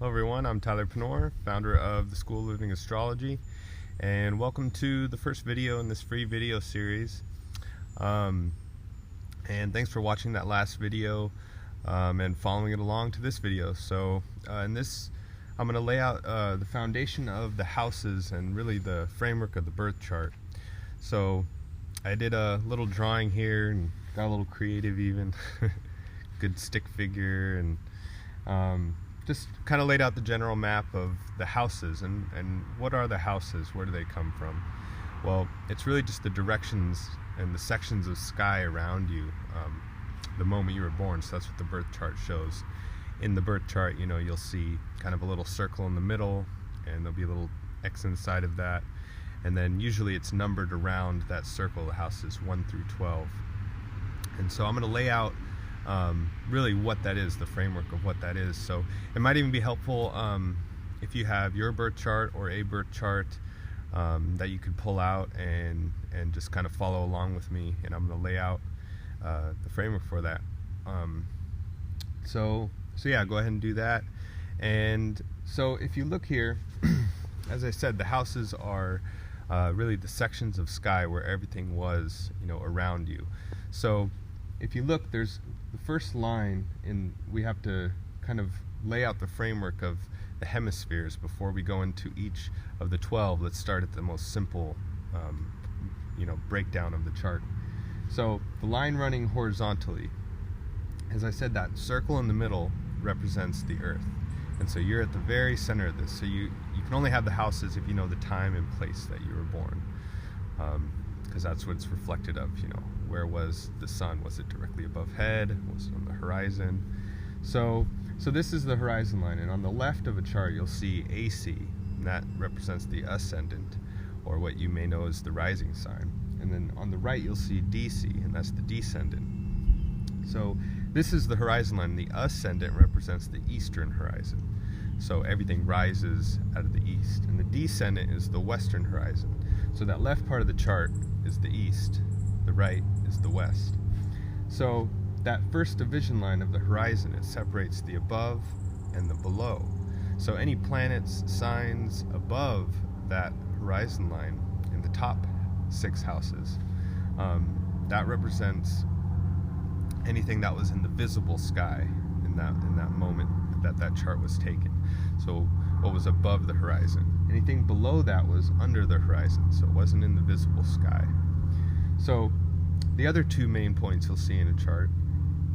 Hello everyone, I'm Tyler Penor, founder of the School of Living Astrology, and welcome to the first video in this free video series. And thanks for watching that last video and following it along to this video. So in this, I'm going to lay out the foundation of the houses and really the framework of the birth chart. So I did a little drawing here and got a little creative even, good stick figure, and just kind of laid out the general map of the houses and what are the houses, where do they come from? Well, it's really just the directions and the sections of sky around you the moment you were born. So that's what the birth chart shows. In the birth chart, you know, you'll see kind of a little circle in the middle, and there'll be a little X inside of that, and then usually it's numbered around that circle, the houses 1 through 12. And so I'm going to lay out really what that is, the framework of what that is. So it might even be helpful if you have your birth chart or a birth chart that you could pull out and just kind of follow along with me, and I'm going to lay out the framework for that. So yeah, go ahead and do that. And so if you look here, as I said, the houses are really the sections of sky where everything was, you know, around you. So if you look, there's the first line we have to kind of lay out the framework of the hemispheres before we go into each of the 12. Let's start at the most simple, breakdown of the chart. So the line running horizontally, as I said, that circle in the middle represents the Earth. And so you're at the very center of this. So you can only have the houses if you know the time and place that you were born. Because that's what it's reflected of, you know, where was the sun? Was it directly above head? Was it on the horizon? So this is the horizon line, and on the left of a chart you'll see AC, and that represents the ascendant, or what you may know as the rising sign. And then on the right you'll see DC, and that's the descendant. So this is the horizon line. The ascendant represents the eastern horizon. So everything rises out of the east, and the descendant is the western horizon. So that left part of the chart is the east, the right is the west. So that first division line of the horizon, it separates the above and the below. So any planets, signs above that horizon line in the top 6 houses, that represents anything that was in the visible sky in that moment that chart was taken. So what was above the horizon. Anything below that was under the horizon, so it wasn't in the visible sky. So the other 2 main points you'll see in a chart,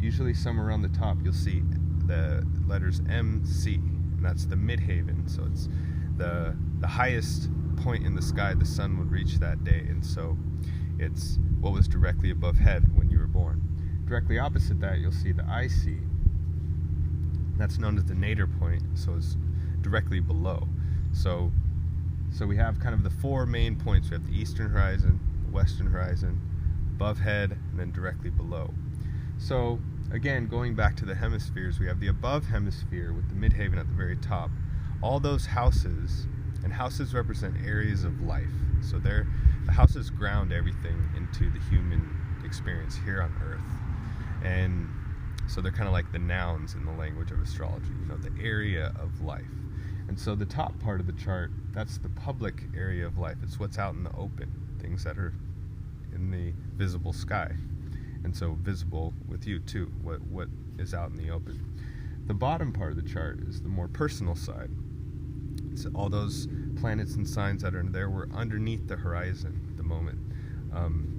usually somewhere around the top you'll see the letters MC, and that's the midhaven. So it's the highest point in the sky the sun would reach that day, and so it's what was directly above head when you were born. Directly opposite that you'll see the IC. That's known as the nadir point, so it's directly below. So we have kind of the 4 main points. We have the eastern horizon, the western horizon, above head, and then directly below. So again, going back to the hemispheres, we have the above hemisphere with the midhaven at the very top. All those houses, and houses represent areas of life. So the houses ground everything into the human experience here on Earth. And so they're kind of like the nouns in the language of astrology, you know, the area of life. And so the top part of the chart, that's the public area of life. It's what's out in the open, things that are in the visible sky. And so visible with you too, what is out in the open. The bottom part of the chart is the more personal side. So all those planets and signs that are in there were underneath the horizon the moment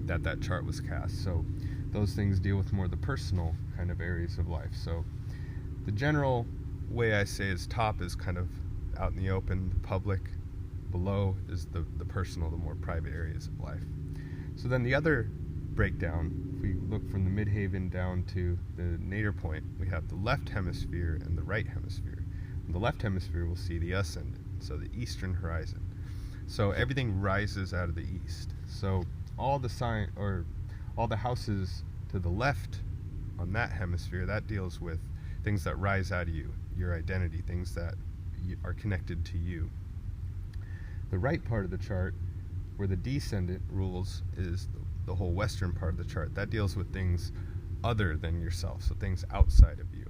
that chart was cast. So those things deal with more the personal kind of areas of life. So the general way I say is top is kind of out in the open, the public. Below is the personal, the more private areas of life. So then the other breakdown, if we look from the midhaven down to the nadir point, we have the left hemisphere and the right hemisphere. In the left hemisphere we'll see the ascendant, so the eastern horizon. So everything rises out of the east. So all the houses to the left on that hemisphere, that deals with things that rise out of you, your identity, things that are connected to you. The right part of the chart, where the descendant rules, is the whole western part of the chart. That deals with things other than yourself, so things outside of you.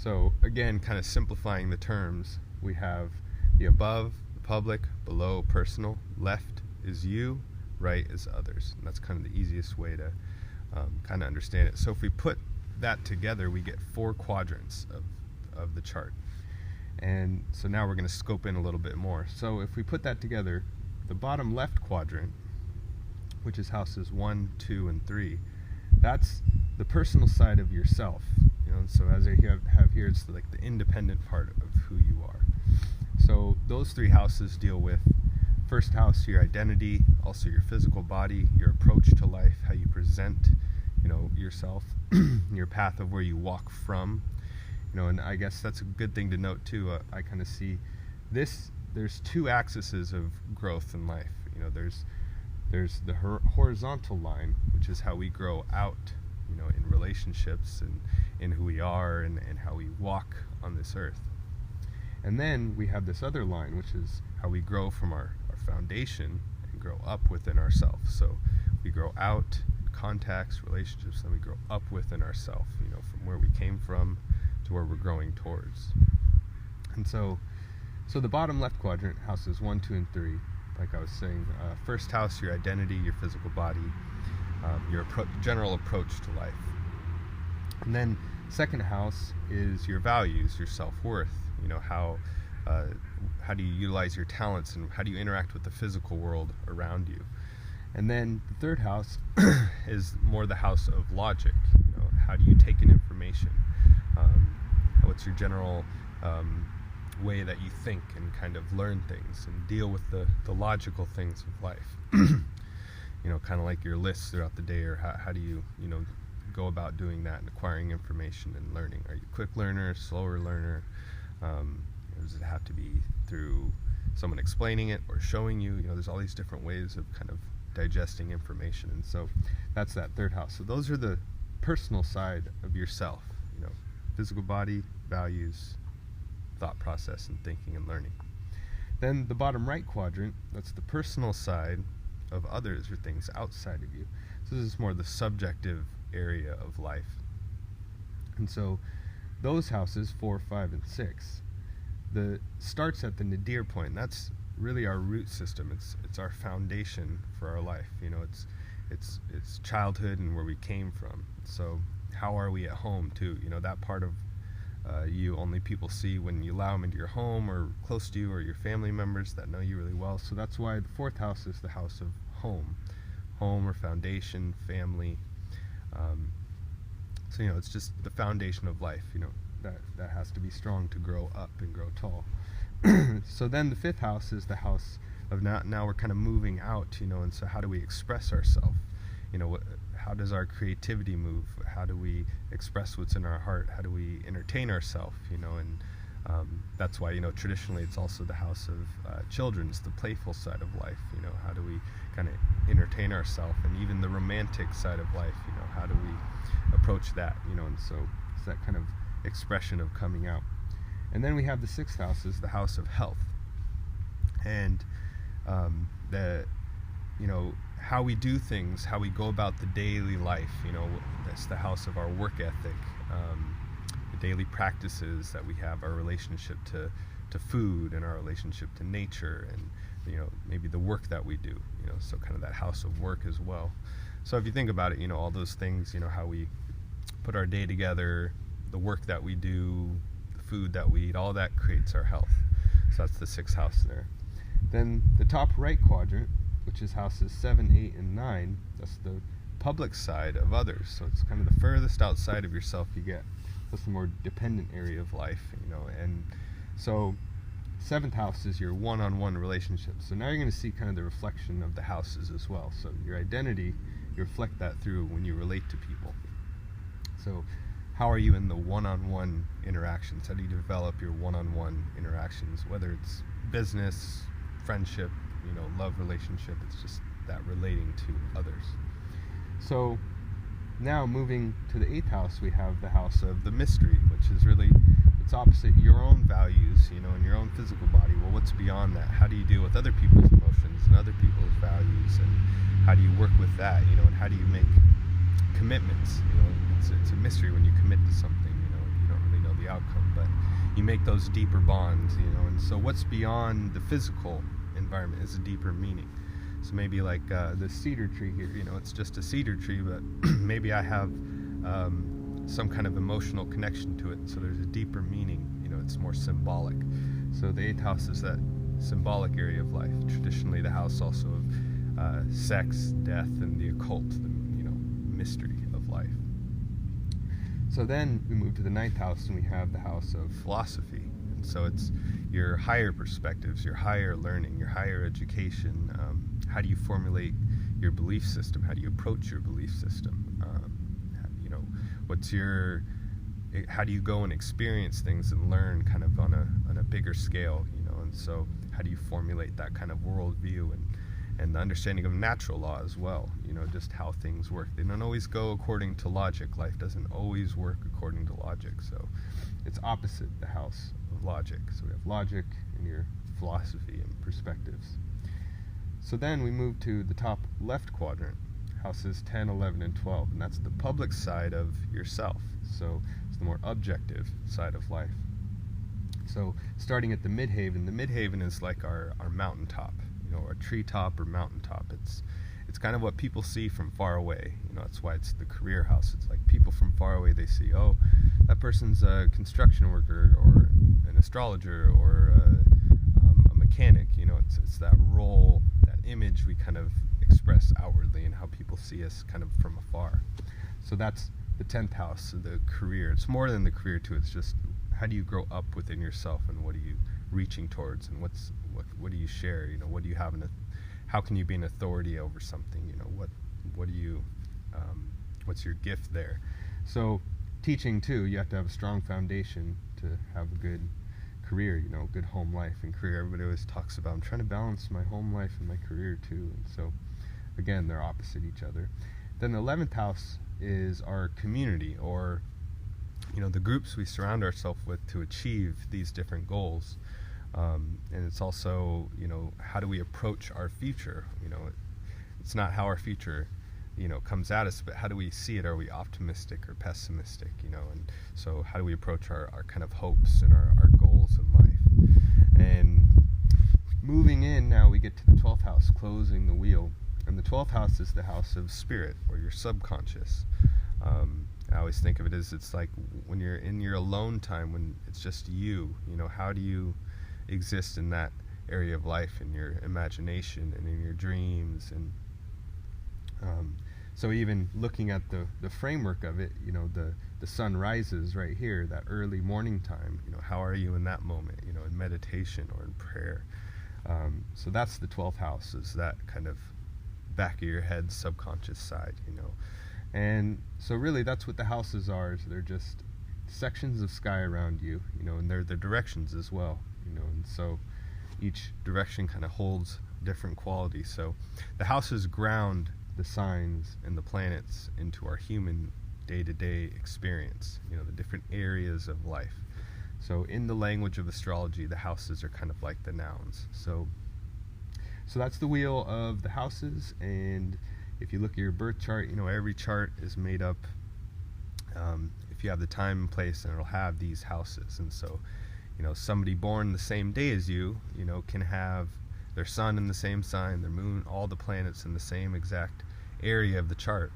So again, kind of simplifying the terms, we have the above, the public, below, personal, left is you, right is others. And that's kind of the easiest way to kind of understand it. So if we put that together, we get 4 quadrants of the chart. And so now we're going to scope in a little bit more. So if we put that together, the bottom left quadrant, which is houses 1, 2, and 3, that's the personal side of yourself. So as I have here, it's like the independent part of who you are. So those 3 houses deal with first house, your identity, also your physical body, your approach to life, how you present, yourself, your path of where you walk from. And I guess that's a good thing to note too. I kind of see this. There's 2 axes of growth in life. There's the horizontal line, which is how we grow out, in relationships and in who we are and how we walk on this earth. And then we have this other line, which is how we grow from our foundation and grow up within ourselves. So we grow out, contacts, relationships, then we grow up within ourselves, from where we came from to where we're growing towards. And so the bottom left quadrant, houses 1, 2, and 3, like I was saying, first house, your identity, your physical body, your general approach to life. And then second house is your values, your self-worth, how do you utilize your talents and how do you interact with the physical world around you. And then the third house is more the house of logic. How do you take in information? What's your general way that you think and kind of learn things and deal with the logical things of life? Kind of like your lists throughout the day, or how do you, go about doing that and acquiring information and learning? Are you a quick learner, slower learner? Does it have to be through someone explaining it or showing you? There's all these different ways of kind of digesting information. And so that's that third house. So those are the personal side of yourself, physical body, values, thought process, and thinking and learning. Then the bottom right quadrant, that's the personal side of others or things outside of you. So this is more the subjective area of life. And so those houses, 4, 5, and 6, starts at the nadir point. That's really our root system. It's our foundation for our life. It's childhood and where we came from. So how are we at home too? That part of you only people see when you allow them into your home or close to you, or your family members that know you really well. So that's why the 4th house is the house of home or foundation, family. So it's just the foundation of life. That has to be strong to grow up and grow tall. So then the 5th house is the house of now we're kind of moving out, and so how do we express ourselves? How does our creativity move? How do we express what's in our heart? How do we entertain ourselves? And that's why, traditionally it's also the house of children's, the playful side of life. How do we kind of entertain ourselves? And even the romantic side of life, how do we approach that? And so it's that kind of expression of coming out. And then we have the 6th house is the house of health. And how we do things, how we go about the daily life, that's the house of our work ethic, the daily practices that we have, our relationship to food and our relationship to nature, and maybe the work that we do, so kind of that house of work as well. So if you think about it, all those things, how we put our day together, the work that we do, the food that we eat, all that creates our health. So that's the 6th house there. Then the top right quadrant, which is houses 7, 8, and 9, that's the public side of others. So it's kind of the furthest outside of yourself you get. That's the more dependent area of life, And so 7th house is your one-on-one relationship. So now you're going to see kind of the reflection of the houses as well. So your identity, you reflect that through when you relate to people. So how are you in the one-on-one interactions? How do you develop your one-on-one interactions, whether it's business, friendship, love relationship? It's just that relating to others. So now moving to the 8th house, we have the house of the mystery, which is really, it's opposite your own values, and your own physical body. Well, what's beyond that? How do you deal with other people's emotions and other people's values, and how do you work with that, and how do you make commitments? It's a mystery when you commit to something, you don't really know the outcome. you make those deeper bonds, and so what's beyond the physical environment is a deeper meaning. So maybe like the cedar tree here, it's just a cedar tree, but maybe I have some kind of emotional connection to it, so there's a deeper meaning, it's more symbolic. So the 8th house is that symbolic area of life, traditionally the house also of sex, death, and the occult, the mystery of life. So then we move to the 9th house, and we have the house of philosophy. And so it's your higher perspectives, your higher learning, your higher education. How do you formulate your belief system? How do you approach your belief system? How do you go and experience things and learn kind of on a bigger scale? And so how do you formulate that kind of worldview and the understanding of natural law as well? Just how things work. They don't always go according to logic. Life doesn't always work according to logic. So it's opposite the house of logic. So we have logic and your philosophy and perspectives. So then we move to the top left quadrant, houses 10, 11, and 12, and that's the public side of yourself. So it's the more objective side of life. So starting at the midhaven is like our mountaintop, a treetop or mountaintop. It's kind of what people see from far away. That's why it's the career house. It's like people from far away, they see, oh, that person's a construction worker or an astrologer or a mechanic. It's that role, that image we kind of express outwardly and how people see us kind of from afar. So that's the 10th house, the career. It's more than the career too. It's just how do you grow up within yourself, and what are you reaching towards, and what do you share? What do you have how can you be an authority over something? What do you what's your gift there? So teaching too, you have to have a strong foundation to have a good career, good home life and career. Everybody always talks about, I'm trying to balance my home life and my career too. And so again, they're opposite each other. Then the 11th house is our community, or the groups we surround ourselves with to achieve these different goals. And it's also, how do we approach our future? It's not how our future, comes at us, but how do we see it? Are we optimistic or pessimistic? And so how do we approach our kind of hopes and our goals in life? And moving in now, we get to the 12th house, closing the wheel. And the 12th house is the house of spirit, or your subconscious. I always think of it as, it's like when you're in your alone time, when it's just you, how do you exist in that area of life, in your imagination and in your dreams? And so even looking at the framework of it, the sun rises right here, that early morning time, how are you in that moment, in meditation or in prayer? So that's the 12th house, is that kind of back of your head, subconscious side, And so really that's what the houses are, is they're just sections of sky around you, and they're the directions as well, and so each direction kind of holds different qualities. So the houses ground the signs and the planets into our human day-to-day experience, the different areas of life. So in the language of astrology, the houses are kind of like the nouns. So that's the wheel of the houses. And if you look at your birth chart, every chart is made up, if you have the time and place, and it'll have these houses. And so, somebody born the same day as you, can have their sun in the same sign, their moon, all the planets in the same exact area of the chart.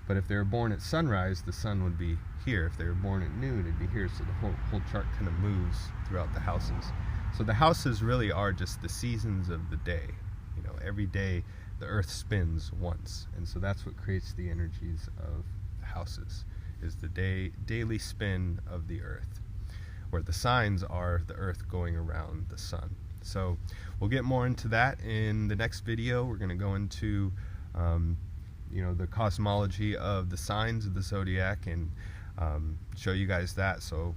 But if they were born at sunrise, the sun would be here. If they were born at noon, it'd be here. So the whole chart kind of moves throughout the houses. So the houses really are just the seasons of the day. Every day the earth spins once, and so that's what creates the energies of the houses, is the daily spin of the earth, where the signs are the earth going around the sun. So we'll get more into that in the next video. We're going to go into the cosmology of the signs of the zodiac and show you guys that. So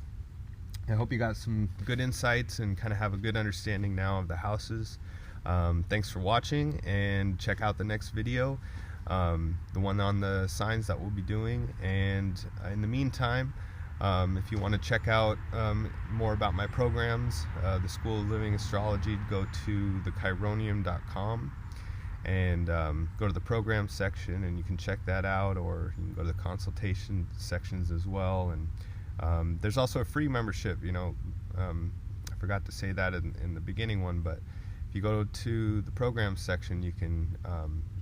I hope you got some good insights and kind of have a good understanding now of the houses. Thanks for watching, and check out the next video, the one on the signs that we'll be doing. And in the meantime, if you want to check out more about my programs, the School of Living Astrology, go to thechironium.com and go to the program section, and you can check that out, or you can go to the consultation sections as well. And there's also a free membership, I forgot to say that in the beginning one, but if you go to the programs section, you can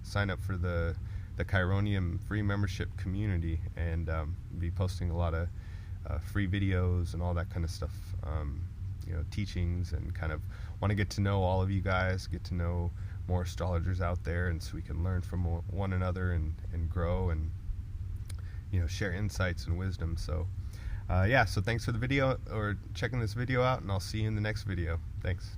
sign up for the Chironium free membership community, and be posting a lot of free videos and all that kind of stuff, you know, teachings, and kind of want to get to know all of you guys, get to know more astrologers out there, and so we can learn from one another and grow, and, you know, share insights and wisdom. So yeah, so thanks for the video, or checking this video out, and I'll see you in the next video. Thanks.